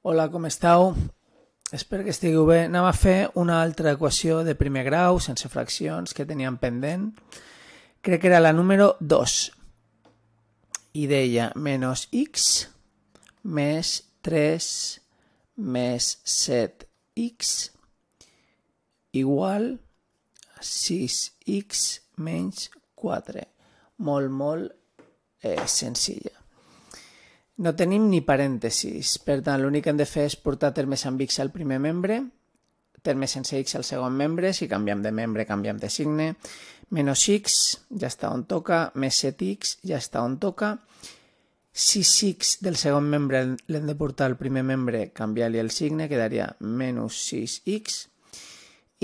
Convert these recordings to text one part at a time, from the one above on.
Hola, com esteu? Espero que estigueu bé. Anem a fer una altra equació de primer grau, sense fraccions, que teníem pendent. Crec que era la número 2. I deia menys x més 3 més 7x igual a 6x menys 4. Molt senzilla. No tenim ni parèntesis, per tant l'únic que hem de fer és portar termes amb x al primer membre, termes sense x al segon membre, si canviem de membre canviem de signe, menys x ja està on toca, més 7x ja està on toca, 6x del segon membre l'hem de portar al primer membre, canviar-li el signe, quedaria menys 6x,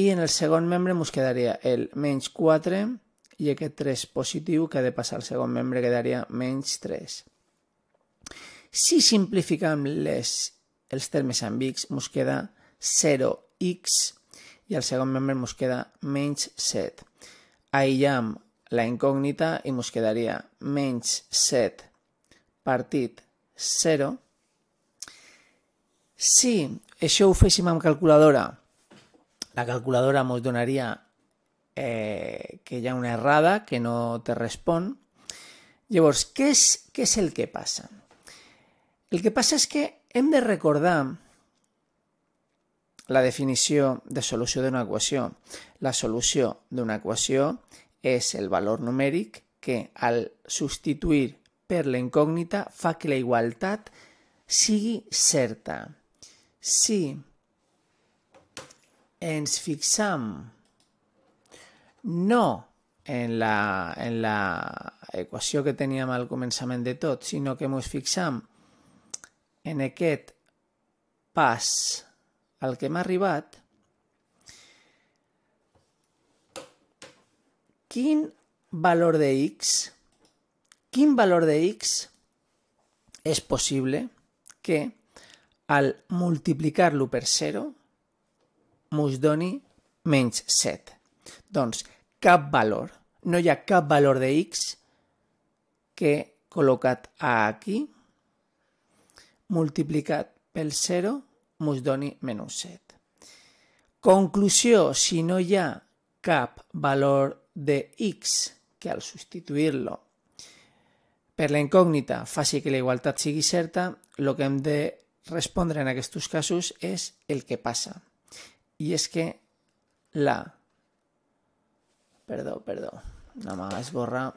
i en el segon membre ens quedaria el menys 4 i aquest 3 positiu que ha de passar al segon membre quedaria menys 3. Si simplificam els termes amb x, ens queda 0x i al segon membre ens queda menys 7. Aïllam la incògnita i ens quedaria menys 7 partit 0. Si això ho féssim amb calculadora, la calculadora ens donaria que hi ha una errada, que no te respon. Llavors, què és el que passa? El que passa és que hem de recordar la definició de solució d'una equació. La solució d'una equació és el valor numèric que al substituir per la incògnita fa que la igualtat sigui certa. Si ens fixam no en la equació que teníem al començament de tot, sinó que ens fixam en aquest pas al que hem arribat, quin valor de x és possible que al multiplicar-lo per 0 ens doni menys 7. Doncs cap valor, no hi ha cap valor de x que col·locat aquí multiplicat pel 0 ens doni menys 7. Conclusió, si no hi ha cap valor de x que al substituir-lo per la incògnita faci que la igualtat sigui certa, el que hem de respondre en aquests casos és el que passa. I és que la... Perdó, anem a esborrar.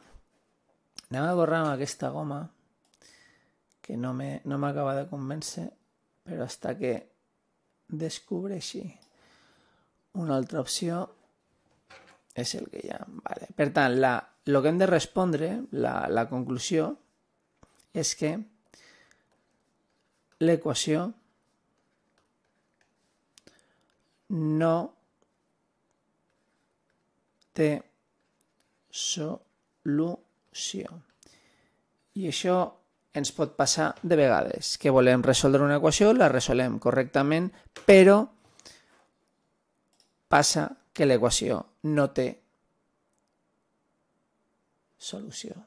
Anem a esborrar amb aquesta goma que no m'acaba de convèncer, però hasta que descobreixi una altra opció és el que hi ha. Vale. Per tant, el que hem de respondre, la conclusió, és que l'equació no té solució. I això ens pot passar de vegades, que volem resoldre una equació, la resolem correctament, però passa que l'equació no té solució.